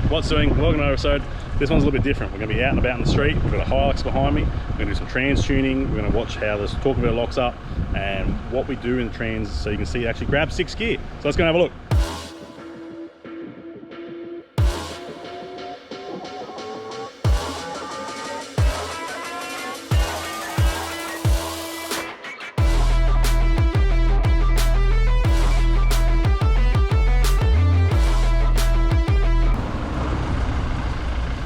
what's doing? Welcome to another episode. This one's a little bit different. We're going to be out and about in the street. We've got a Hilux behind me. We're going to do some trans tuning. We're going to watch how this talk about locks up and what we do in the trans, so you can see it actually grabs 6th gear. So let's go and have a look.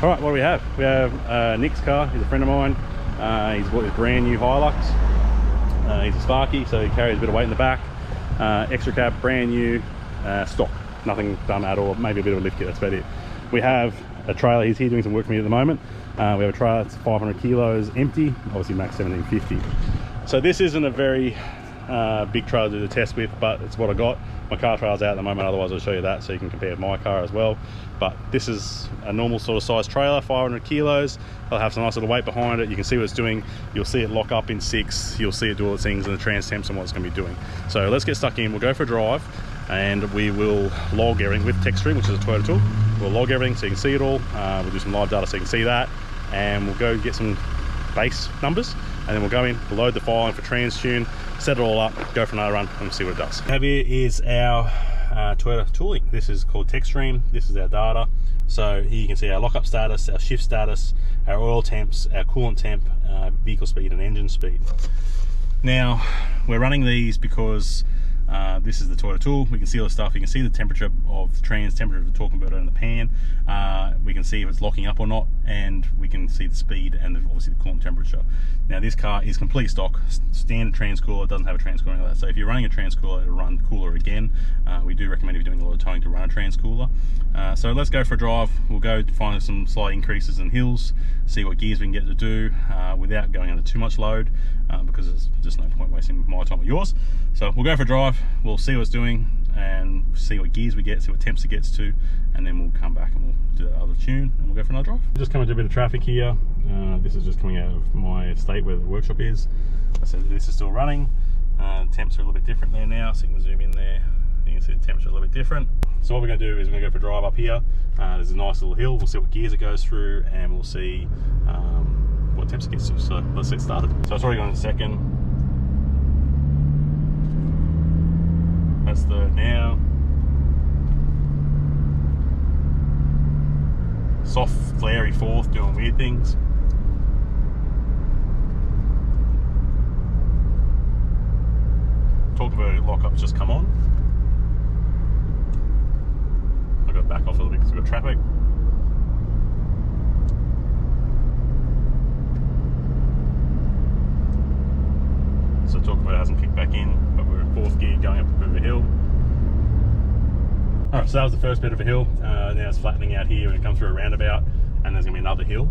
All right, what do we have? We have Nick's car. He's a friend of mine. He's bought this brand new Hilux. He's a Sparky, so he carries a bit of weight in the back. Extra cab, brand new, stock. Nothing done at all, maybe a bit of a lift kit, that's about it. We have a trailer. He's here doing some work for me at the moment. We have a trailer that's 500 kilos empty, obviously max 1750. So this isn't a very big trailer to do the test with, but it's what I got. My car trailer's out at the moment, otherwise I'll show you that so you can compare with my car as well. But this is a normal sort of size trailer, 500 kilos. It'll have some nice little weight behind it. You can see what it's doing. You'll see it lock up in 6. You'll see it do all the things and the trans temps and what it's going to be doing. So let's get stuck in. We'll go for a drive and we will log everything with TechStream, which is a Toyota tool. We'll log everything so you can see it all. We'll do some live data so you can see that. And we'll go get some base numbers. And then we'll go in, we'll load the file in for trans tune, set it all up, go for another run and see what it does. Have here is our Toyota tooling. This is called TechStream. This is our data. So here you can see our lockup status, our shift status, our oil temps, our coolant temp, vehicle speed and engine speed. Now we're running these because this is the Toyota tool. We can see all the stuff. You can see the temperature of the trans, temperature of the torque converter in the pan. We can see if it's locking up or not, and we can see the speed and obviously the coolant temperature. Now this car is complete stock, standard trans cooler, doesn't have a trans cooler like that. So if you're running a trans cooler, it'll run cooler again. We do recommend if you're doing a lot of towing to run a trans cooler. So let's go for a drive. We'll go to find some slight increases in hills, see what gears we can get to do without going under too much load, because there's just no point wasting my time or yours. So we'll go for a drive, we'll see what it's doing and see what gears we get, see what temps it gets to, and then we'll come back and we'll do that other tune and we'll go for another drive. Just coming to a bit of traffic here. This is just coming out of my estate where the workshop is. So this is still running. Temps are a little bit different there now, so you can zoom in there. You can see the temperature a little bit different. So what we're going to do is we're going to go for a drive up here. There's a nice little hill. We'll see what gears it goes through and we'll see what temps it gets to. So let's get started. So it's already gone in a second. That's the now. Soft, flary fourth, doing weird things. Talk about it, lockup's just come on. I've got to back off a little bit because we've got traffic. So talk about it hasn't kicked back in, but we're in 4th gear going up a bit of a hill. Alright, so that was the first bit of a hill. Now it's flattening out here when it comes through a roundabout, and there's going to be another hill.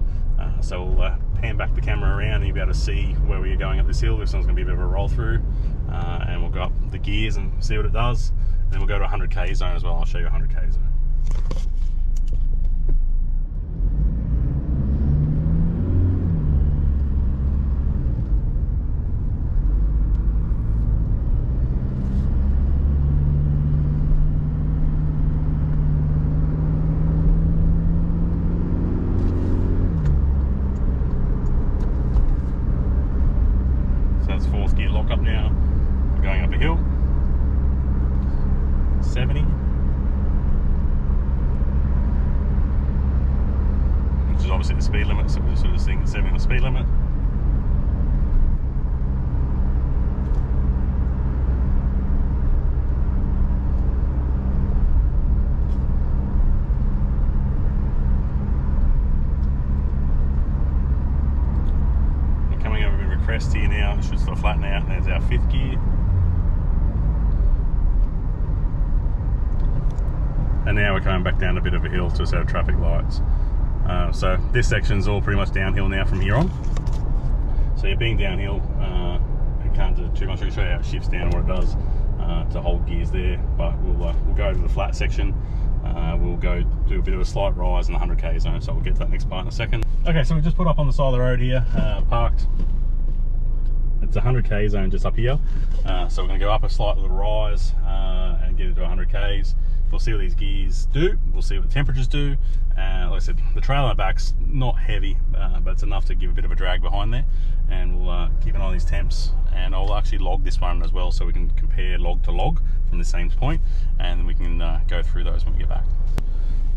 So we'll pan back the camera around and you'll be able to see where we're going up this hill. This one's going to be a bit of a roll through, and we'll go up the gears and see what it does. And then we'll go to a 100k zone as well. I'll show you a 100k zone. Up now, we're going up a hill, 70, which is obviously the speed limit, so we're just sort of seeing the 70 on the speed limit. Crest here now, it should sort of flatten out, and there's our 5th gear. And now we're coming back down a bit of a hill to a set of traffic lights. So this section's all pretty much downhill now from here on. So you're being downhill, you can't do too much. I'll show you how it shifts down, what it does to hold gears there, but we'll go to the flat section. We'll go do a bit of a slight rise in the 100k zone, so we'll get to that next part in a second. Okay, so we just put up on the side of the road here, parked. It's a 100k zone just up here, so we're going to go up a slight little rise and get into 100k's. we'll see what these gears do, we'll see what the temperatures do. Like I said, the trailer on the back's not heavy, but it's enough to give a bit of a drag behind there, and we'll keep an eye on these temps, and I'll actually log this one as well so we can compare log to log from the same point, and then we can go through those when we get back.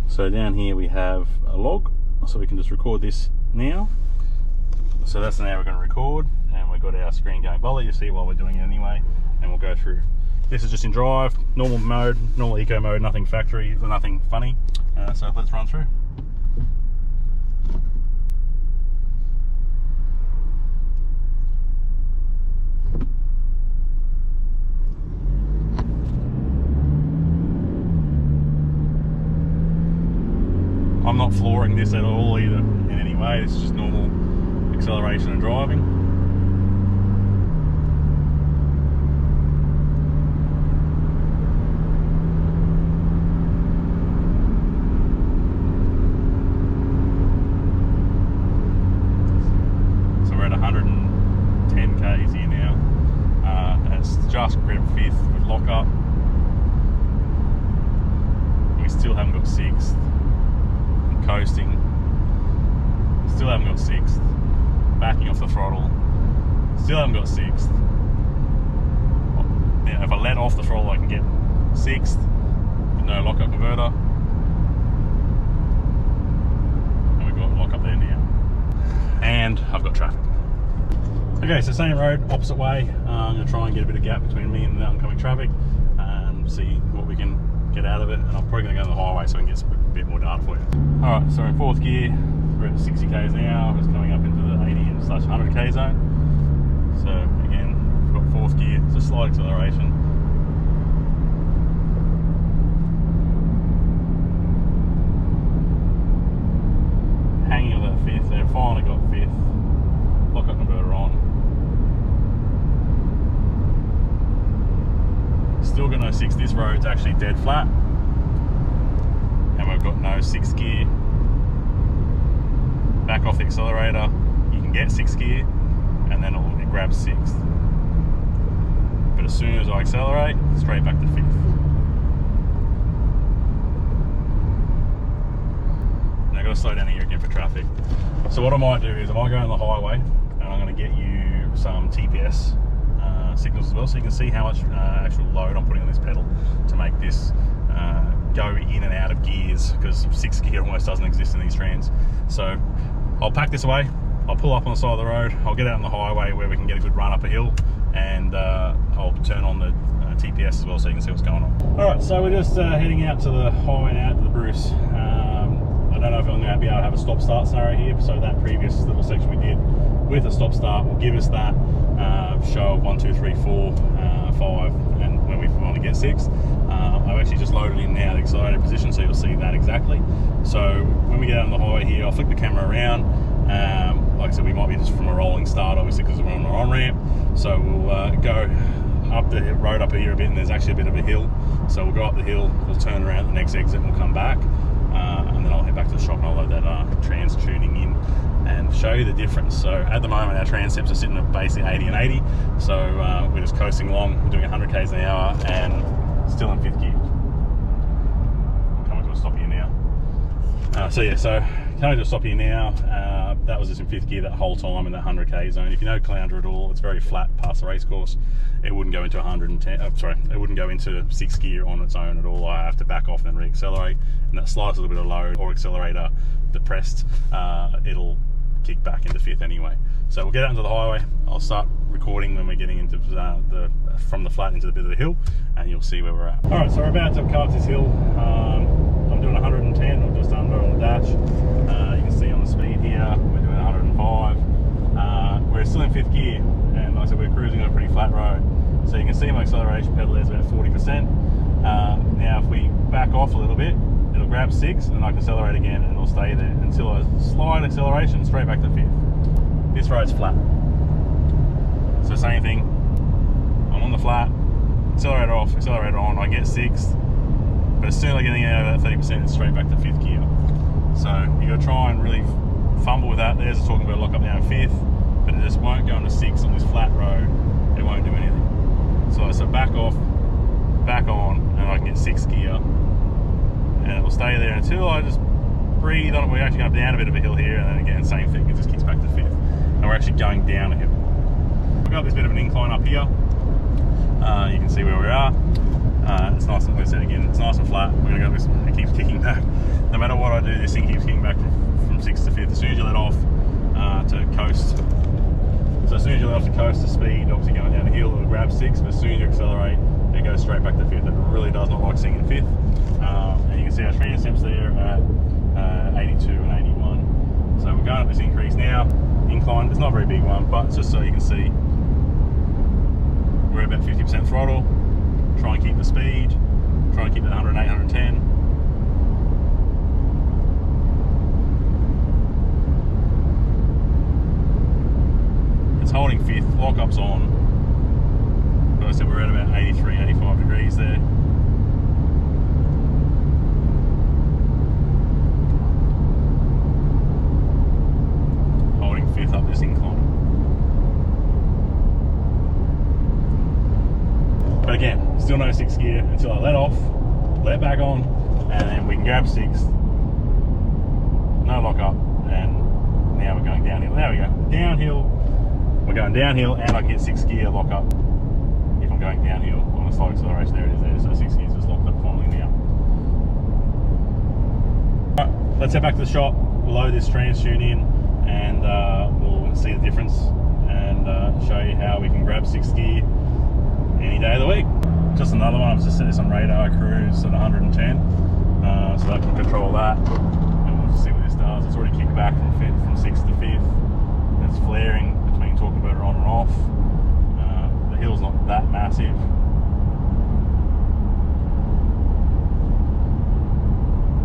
So down here we have a log, so we can just record this now. So that's now we're going to record, and we've got our screen going bullet, you see while we're doing it anyway, and we'll go through. This is just in drive, normal mode, normal eco mode, nothing factory, nothing funny. So let's run through. I'm not flooring this at all either in any way, it's just normal acceleration and driving. So we're at 110 k's here now. It's just grabbed 5th with lock up. We still haven't got 6th. Coasting, still haven't got 6th, backing off the throttle, still haven't got 6th. Now if I let off the throttle I can get 6th with no lockup converter, and we've got lock up there now, and I've got traffic. Okay, so same road, opposite way. I'm going to try and get a bit of gap between me and the oncoming traffic and see what we can get out of it, and I'm probably going to go on the highway so we can get a bit more data for you. Alright, so in 4th gear, we're at 60 k's now, it's coming up into the 80/100 k zone. So again, we've got 4th gear, it's a slight acceleration. Hanging on that 5th there, finally got 5th, lockup converter on. Still got no 6th, this road's actually dead flat. And we've got no 6th gear. Back off the accelerator, you can get 6th gear, and then it grabs 6th. But as soon as I accelerate, straight back to 5th. Now I've got to slow down here again for traffic. So what I might do is I might go on the highway, and I'm going to get you some TPS signals as well, so you can see how much actual load I'm putting on this pedal to make this go in and out of gears, because 6th gear almost doesn't exist in these trans. So I'll pack this away, I'll pull up on the side of the road, I'll get out on the highway where we can get a good run up a hill, and I'll turn on the TPS as well so you can see what's going on. Alright, so we're just heading out to the highway now, to the Bruce. I don't know if I'm going to be able to have a stop-start scenario here, so that previous little section we did with a stop-start will give us that show of 1, 2, 3, 4, 5, and when we finally get 6. I've actually just loaded in now the accelerated position, so you'll see that exactly. So when we get out on the highway here, I'll flick the camera around. Like I said, we might be just from a rolling start, obviously, because we're on our on-ramp. So we'll go up the road up here a bit, and there's actually a bit of a hill. So we'll go up the hill, we'll turn around the next exit, and we'll come back. And then I'll head back to the shop and I'll load that trans tuning in and show you the difference. So at the moment our transepts are sitting at basically 80 and 80, so we're just coasting along, we're doing 100 k's an hour and still in 5th gear. I'm coming to a stop here now. So yeah, so coming to a stop here now, that was just in 5th gear that whole time in that 100 k zone. If you know Clounder at all, it's very flat past the race course. It wouldn't go into 110, it wouldn't go into 6th gear on its own at all. I have to back off and then re-accelerate, and that slides a little bit of load or accelerator depressed, it'll kick back into 5th anyway. So we'll get out into the highway, I'll start recording when we're getting into from the flat into the bit of the hill, and you'll see where we're at. Alright, so we're about to come up this hill. I'm doing 110 or just under on the dash. You can see on the speed here, we're doing 105. We're still in 5th gear, and like I said, we're cruising on a pretty flat road. So you can see my acceleration pedal is about 40%. Now if we back off a little bit, it'll grab 6 and I can accelerate again, and it'll stay there until I slide acceleration straight back to 5th. This road's flat. So same thing, I'm on the flat, accelerator off, accelerator on, I get 6th, but as soon as I get out of that 30%, it's straight back to 5th gear. So you got to try and really fumble with that. There's talking about lock up now in 5th, but it just won't go into 6 on this flat road. It won't do anything. So back off, back on, and I can get 6th gear, and it will stay there until I just breathe on it. We're actually going down a bit of a hill here, and then again, same thing, it just kicks back to fifth. And we're actually going down a hill. We've got this bit of an incline up here. You can see where we are. It's nice and, like I said again, it's nice and flat. We're going to go this, it keeps kicking back. No matter what I do, this thing keeps kicking back from sixth to fifth. As soon as you let off to coast, so as soon as you let off to coast, the speed, obviously going down the hill, it'll grab sixth, but as soon as you accelerate, it goes straight back to fifth. It really does not like sitting in fifth. And you can see our transtemps there at 82 and 81. So we're going up this increase now. Incline, it's not a very big one, but just so you can see, we're about 50% throttle. Try and keep the speed, try and keep that 108, 110. It's holding fifth, lock-up's on. But I said we're at about 83, 85 degrees there. Holding fifth up this incline. But again, still no sixth gear until I let off, let back on, and then we can grab sixth. No lock up, and now we're going downhill. There we go, downhill. We're going downhill, and I can get sixth gear lock up if I'm going downhill on a slow acceleration. There it is there, so sixth gear's just locked up finally now. Alright, let's head back to the shop, we'll load this trans tune in, and we'll see the difference, and show you how we can grab sixth gear any day of the week. Just another one, I've just set this on radar cruise at 110, so I can control that, and we'll just see what this does. It's already kicked back from sixth to fifth. It's flaring between torque converter on and off. The hill's not that massive.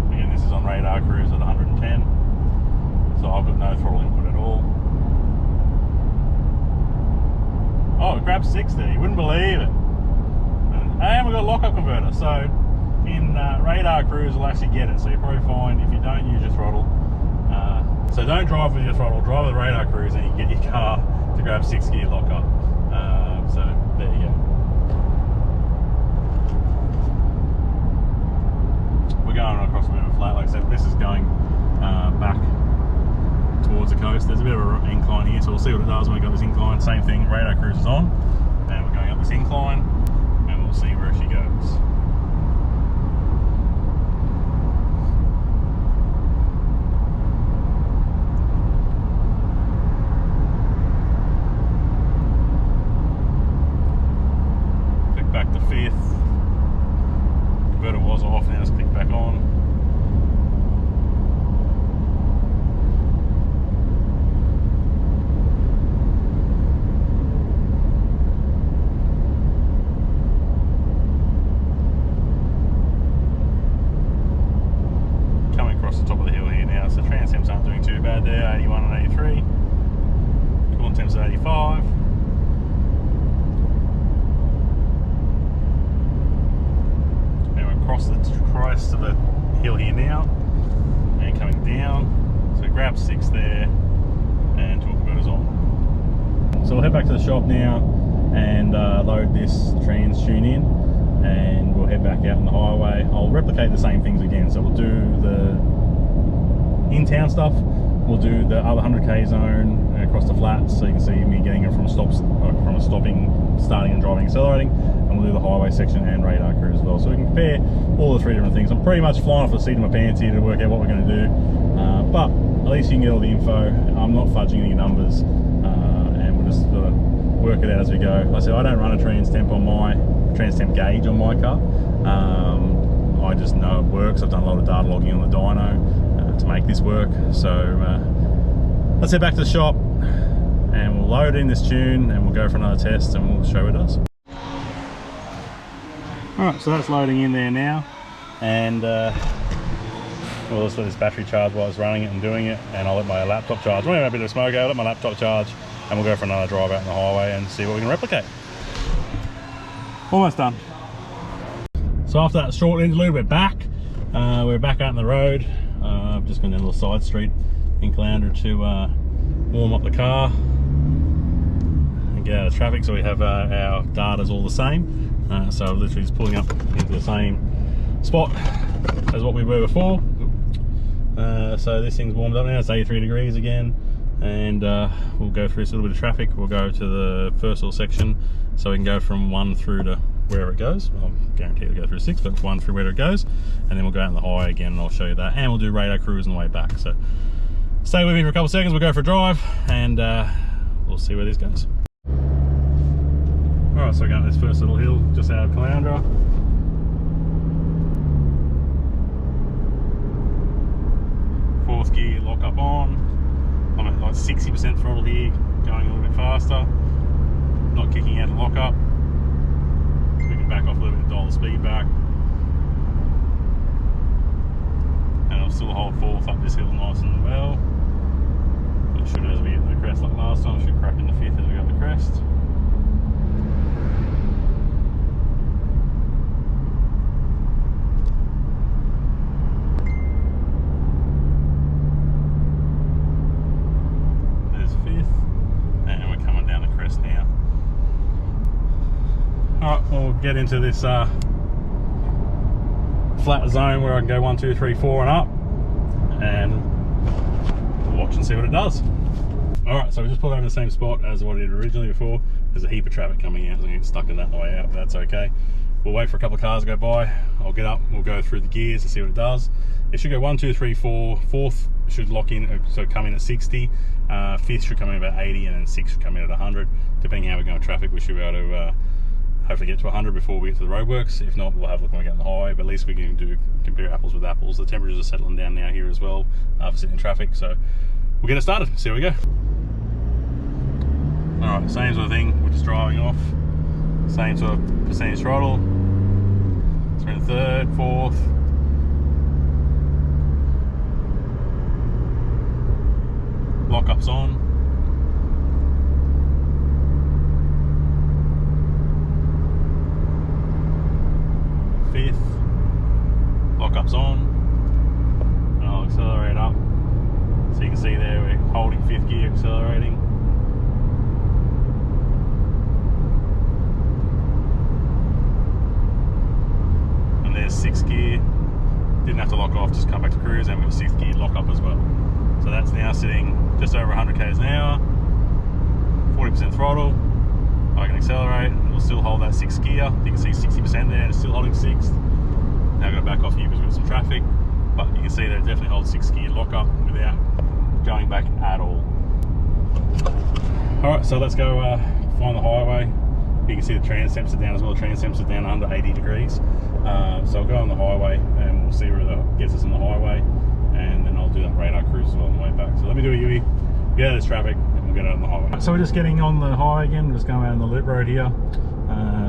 Again, this is on radar cruise at 110, so I've got no throttle input at all. Oh, it grabs six there, you wouldn't believe it. And we've got a lock-up converter, so in radar cruise will actually get it, so you're probably fine if you don't use your throttle. So don't drive with your throttle, drive with radar cruise, and you can get your car to grab sixth gear lock-up. So there you go. We're going across a bit of a flat, like I said, this is going back towards the coast. There's a bit of an incline here, so we'll see what it does when we got this incline. Same thing, radar cruise is on, and we're going up this incline, and we'll see where she goes. Click back to fifth. Converter was off, now let's click back on. Top of the hill here now, so trans temps aren't doing too bad there, 81 and 83. Coolant temps at 85. And we're across the crest of the hill here now, and coming down, so grab six there, and torque converter's on. So we'll head back to the shop now and load this trans tune in, and we'll head back out on the highway. I'll replicate the same things again, so we'll do the in-town stuff, we'll do the other 100k zone across the flats, so you can see me getting it from stopping, starting and driving, accelerating, and we'll do the highway section and radar cruise as well, so we can compare all the three different things. I'm pretty much flying off the seat of my pants here to work out what we're going to do, but at least you can get all the info. I'm not fudging any numbers, and we'll just sort of work it out as we go. Like I said, I don't run a trans temp gauge on my car. I just know it works. I've done a lot of data logging on the dyno to make this work. So let's head back to the shop and we'll load in this tune and we'll go for another test and we'll show what it does. Alright, so that's loading in there now, and we'll just let this battery charge while it's running it and doing it, and I'll let my laptop charge. I'm going to have a bit of smoke out, I'll let my laptop charge, and we'll go for another drive out on the highway and see what we can replicate. Almost done. So after that short interlude, we're back. We're back out on the road. I've just gone down a little side street in Caloundra to warm up the car and get out of traffic, so we have our data's all the same. So literally just pulling up into the same spot as what we were before. So this thing's warmed up now, it's 83 degrees again, and we'll go through a little bit of traffic. We'll go to the first little section so we can go from 1 through to wherever it goes. I'll guarantee it'll go through 6, but 1 through where it goes, and then we'll go out on the highway again and I'll show you that, and we'll do radar cruise on the way back. So stay with me for a couple of seconds, we'll go for a drive, and we'll see where this goes. Alright, so we're going up this first little hill just out of Caloundra. Fourth gear, lock up on. I'm at like 60% throttle here, going a little bit faster. Not kicking out of lock up. We can back off a little bit to dial the speed back. And I'll still hold fourth up this hill nice and well. It should, as we hit the crest like last time, should crack into fifth as we go up the crest. Alright, we'll get into this flat zone where I can go 1, 2, 3, 4 and up, and we'll watch and see what it does. Alright, so we just pulled over the same spot as what I did originally before. There's a heap of traffic coming out, so I'm going to get stuck in that on the way out, but that's okay. We'll wait for a couple of cars to go by. I'll get up, we'll go through the gears to see what it does. It should go 1, 2, 3, 4. Fourth should lock in, so come in at 60. Fifth should come in about 80, and then sixth should come in at 100. Depending how we're going with traffic, we should be able to hopefully get to 100 before we get to the roadworks. If not, we'll have a look when we get on the highway, but at least we can compare apples with apples. The temperatures are settling down now here as well for sitting in traffic, so we'll get it started, see how we go. Alright, same sort of thing, we're just driving off. Same sort of percentage throttle. So we're in third, fourth. Lock-up's on. Fifth, lock-up's on, and I'll accelerate up. So you can see there we're holding fifth gear, accelerating. And there's sixth gear, didn't have to lock off, just come back to cruise, and we've got sixth gear lock up as well. So that's now sitting just over 100 k's an hour, 40% throttle. I can accelerate, and we'll still hold that sixth gear. You can see 60% there, and it's still holding sixth. Now I'm going to back off here because we've got some traffic, but you can see that it definitely holds sixth gear lock up without going back at all. Alright, so let's go find the highway. You can see the transtemps are down as well. The transtemps are down under 80 degrees. So I'll go on the highway, and we'll see where that gets us on the highway, and then I'll do that radar cruise as well on the way back. So let me do a UE, get out of this traffic, and we'll get out on the highway. So we're just getting on the highway again, we're just going out on the loop road here.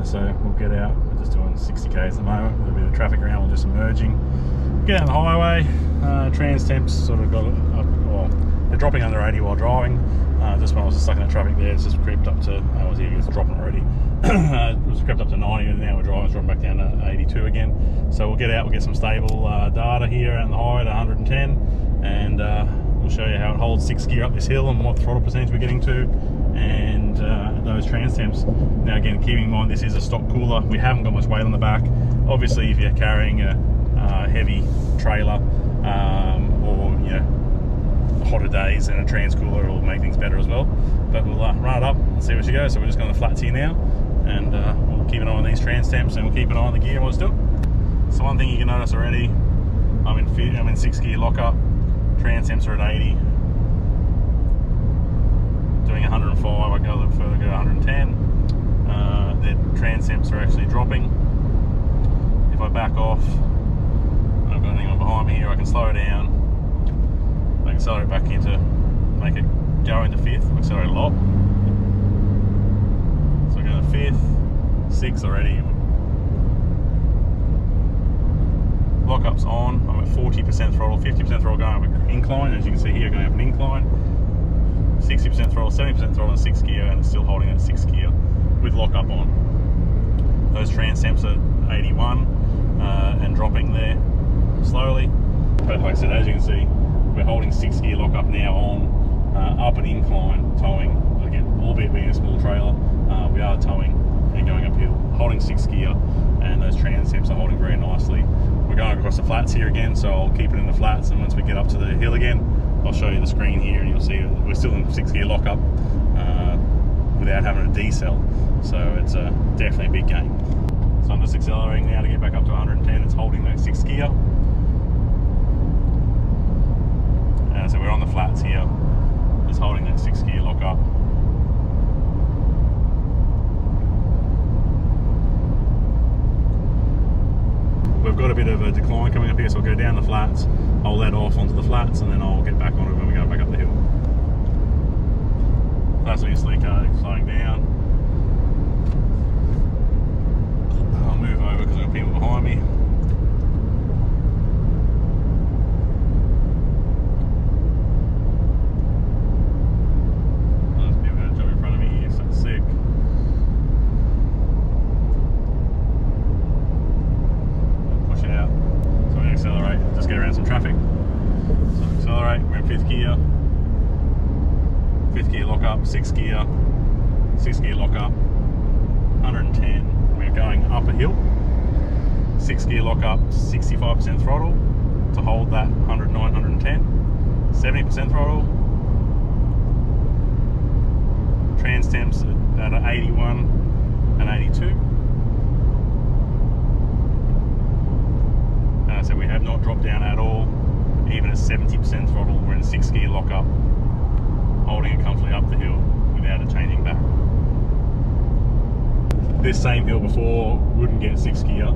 So we'll get out, we're just doing 60 k's at the moment, with a bit of traffic around, we're just emerging. Get out on the highway, trans temps sort of got up, well, they're dropping under 80 while driving. Just when I was stuck in that traffic there, it's just creeped up to, I was here, it's dropping already. It was crept up to 90, and now we're driving, it's dropping back down to 82 again. So we'll get out, we'll get some stable data here out on the highway at 110, and we'll show you how it holds sixth gear up this hill and what throttle percentage we're getting to, and those trans temps. Now again, keeping in mind this is a stock cooler, we haven't got much weight on the back. Obviously if you're carrying a heavy trailer or you know hotter days, and a trans cooler will make things better as well. But we'll run it up and see where she goes. So we're just going to flats here now, and we'll keep an eye on these trans temps, and we'll keep an eye on the gear and what it's doing. So one thing you can notice already, I'm in sixth gear lockup, trans temps are at 80, doing 105, I go a little further, go 110. The trans temps are actually dropping. If I back off, I've got anyone behind me here, I can slow down, I can accelerate back into, make it go into fifth, I'll accelerate a lot. So I go to fifth, sixth already. Lockup's on, I'm at 40% throttle, 50% throttle going up an incline, as you can see here, going up an incline. 60% throttle, 70% throttle in sixth gear, and it's still holding that sixth gear with lockup on. Those trans temps are 81 and dropping there slowly. But like I said, as you can see, we're holding sixth gear lockup now on up an incline, towing. Again, albeit being a small trailer, we are towing and going uphill, holding sixth gear, and those trans temps are holding very nicely. we're going across the flats here again, so I'll keep it in the flats, and once we get up to the hill again, I'll show you the screen here and you'll see we're still in 6 gear lockup without having a decel, so it's definitely a big gain. So I'm just accelerating now to get back up to 110. It's holding that 6th gear. So we're on the flats here, just holding that 6th gear lockup. We've got a bit of a decline coming up here, so I'll go down the flats, I'll let off onto the flats, and then I'll get back on it when we go back up the hill. That's obviously slowing down. I'll move over because I've got people behind me. There's people going to jump in front of me here, so it's sick. Out. So we're going to accelerate, just get around some traffic. So accelerate, we're in 5th gear. 5th gear lock up, 6th gear. 6th gear lock up, 110. We're going up a hill. 6th gear lock up, 65% throttle to hold that 109, 110. 70% throttle. Trans temps at 81 and 82. So we have not dropped down at all, even at 70% throttle. We're in 6th gear lockup, holding it comfortably up the hill without it changing back. This same hill before wouldn't get 6th gear.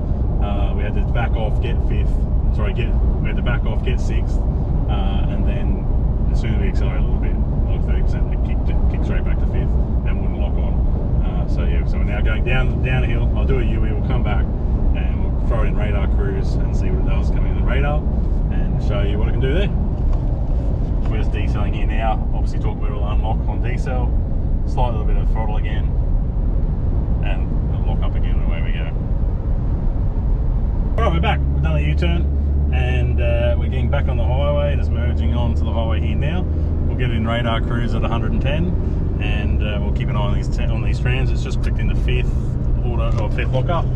We had to back off, get 5th. Sorry, we had to back off, get 6th, and then as soon as we accelerate a little bit, like 30%, it kicked straight back to 5th and wouldn't lock on. So yeah, so we're now going down a hill. I'll do a UE, we'll come back and we'll throw it in radar cruise and see what it does coming in the radar and show you what I can do there. We're just decelling here now. Obviously talk about it'll unlock on decel, slight little bit of throttle again, and it'll lock up again and away we go. Alright, we're back. We've done a U-turn and we're getting back on the highway, just merging onto the highway here now. We'll get it in radar cruise at 110 and we'll keep an eye on these trams. It's just clicked into 5th order or 5th lockup.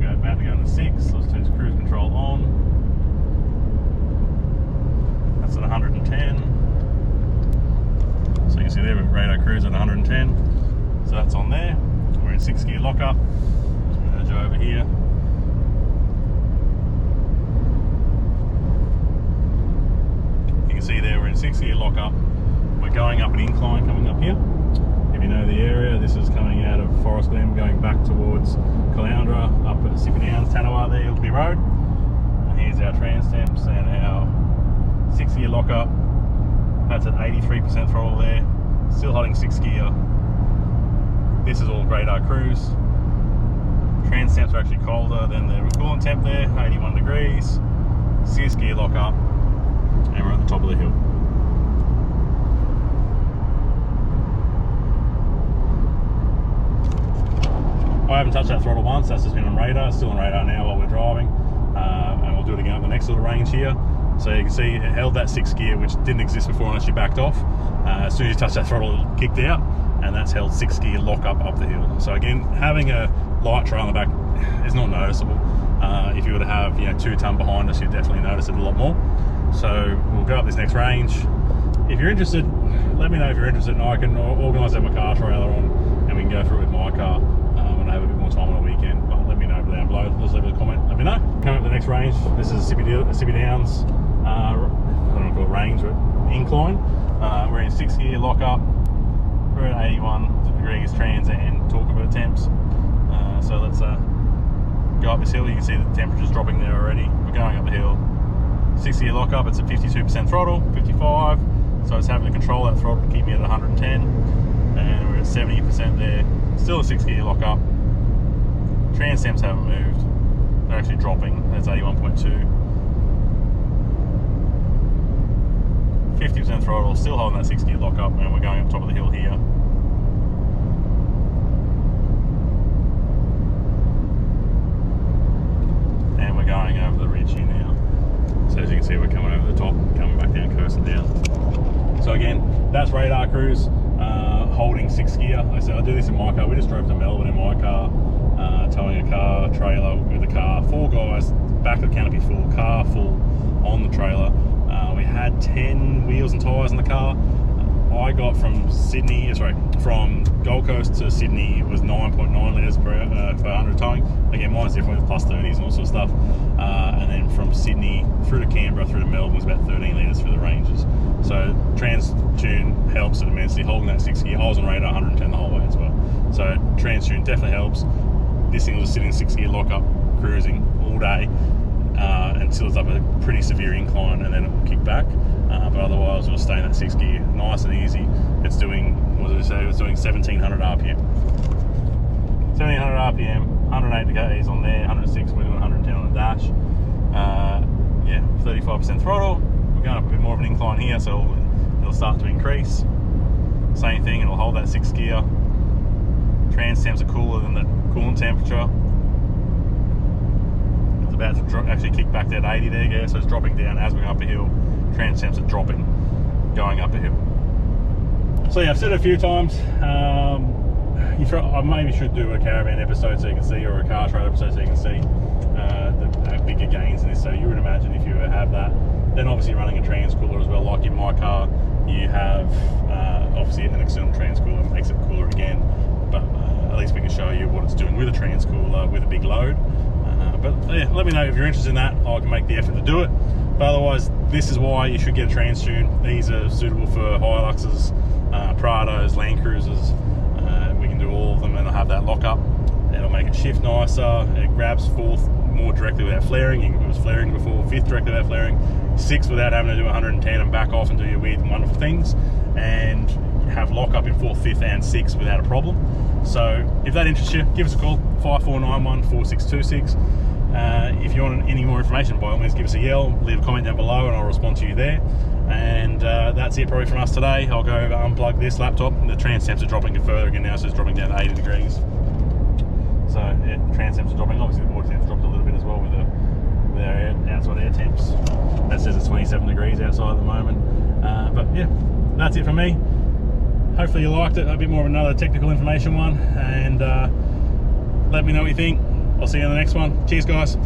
About to go into 6, so let's turn cruise control on. That's at 110. So you can see there with radar cruise at 110. So that's on there. We're in 6th gear lockup. Let's merge over here. You can see there we're in 6th gear lockup. We're going up an incline coming up here. If you know the area, this is coming out of Forest Glen, going back towards Caloundra, up at Sippy Downs, Tanawa there, Ilkley Road. And here's our trans temps and our 6th gear lockup. That's at 83% throttle there, still holding 6th gear. This is all radar cruise. Trans temps are actually colder than the coolant temp there, 81 degrees. 6th gear lockup, and we're at the top of the hill. I haven't touched that throttle once, that's just been on radar, still on radar now while we're driving, and we'll do it again at the next little range here. So you can see it held that 6th gear, which didn't exist before unless you backed off. As soon as you touch that throttle, it kicked out, and that's held 6th gear lock up the hill. So again, having a light trail on the back is not noticeable. If you were to have 2 ton behind us, you'd definitely notice it a lot more. So we'll go up this next range. If you're interested, let me know if you're interested, and I can organise have my car trailer on, and we can go through it with my car. I have a bit more time on the weekend, but let me know down below. Just leave a comment, let me know. Coming up the next range, this is Sippy Downs, I don't know what to call it, range, but incline. We're in 6th gear lock up. We're at 81 degrees trans and torque a bit of temps. So let's go up this hill. You can see the temperature's dropping there already. We're going up the hill. 6th gear lock up, it's at 52% throttle, 55. So it's having to control that throttle to keep me at 110. And we're at 70% there. Still a 6th gear lock up. Trans temps haven't moved. They're actually dropping. That's 81.2. 50% throttle, still holding that 6th gear lock up, and we're going up top of the hill here. And we're going over the ridge here now. So as you can see, we're coming over the top, coming back down, coasting down. So again, that's radar cruise. Holding 6th gear. Like I said, I do this in my car. We just drove to Melbourne in my car. towing a car, trailer with a car, 4 guys, back of the canopy full, car full on the trailer. We had 10 wheels and tyres in the car. I got from Gold Coast to Sydney, it was 9.9 litres per 100 towing. Again, mine's different with plus 30s and all sorts of stuff. And then from Sydney through to Canberra through to Melbourne was about 13 litres for the ranges. So TransTune helps it immensely, holding that 6 gear. I was on radar 110 the whole way as well. So TransTune definitely helps. This thing was sitting 6 gear lockup, cruising all day until it's up a pretty severe incline, and then it will kick back. But otherwise, it'll stay in that 6 gear, nice and easy. It's doing, what did we say? It was doing 1700 RPM. 1700 RPM, 180 k's on there, 106. We're doing 110 on the dash. Yeah, 35% throttle. We're going up a bit more of an incline here, so it'll start to increase. Same thing, it'll hold that 6 gear. Trans temps are cooler than the coolant temperature. It's about to actually kick back that 80 there, yeah, so it's dropping down as we go up a hill. Trans temps are dropping, going up a hill. So yeah, I've said it a few times. I maybe should do a caravan episode so you can see, or a car trailer episode so you can see the bigger gains in this. So you would imagine if you have that, then obviously running a trans cooler as well, like in my car, you have obviously an external trans cooler, makes it cooler again, but at least we can show you what it's doing with a trans cooler with a big load. But yeah, let me know if you're interested in that. I can make the effort to do it. But otherwise, this is why you should get a TransTune. These are suitable for Hiluxes, Prados, Landcruisers. We can do all of them, and they'll have that lockup. It'll make it shift nicer. It grabs 4th more directly without flaring. It was flaring before, 5th directly without flaring, 6th without having to do 110 and back off and do your weird and wonderful things, and have lockup in 4th, 5th and 6th without a problem. So if that interests you, give us a call, 5491 4626. If you want any more information, by all means give us a yell, leave a comment down below and I'll respond to you there. And that's it probably from us today. I'll go unplug this laptop. The trans temps are dropping further again now, so it's dropping down to 80 degrees. So yeah, trans temps are dropping. Obviously the water temps dropped a little bit as well with our outside air temps. That says it's 27 degrees outside at the moment. But yeah, that's it from me. Hopefully you liked it. A bit more of another technical information one, and let me know what you think. I'll see you in the next one. Cheers guys.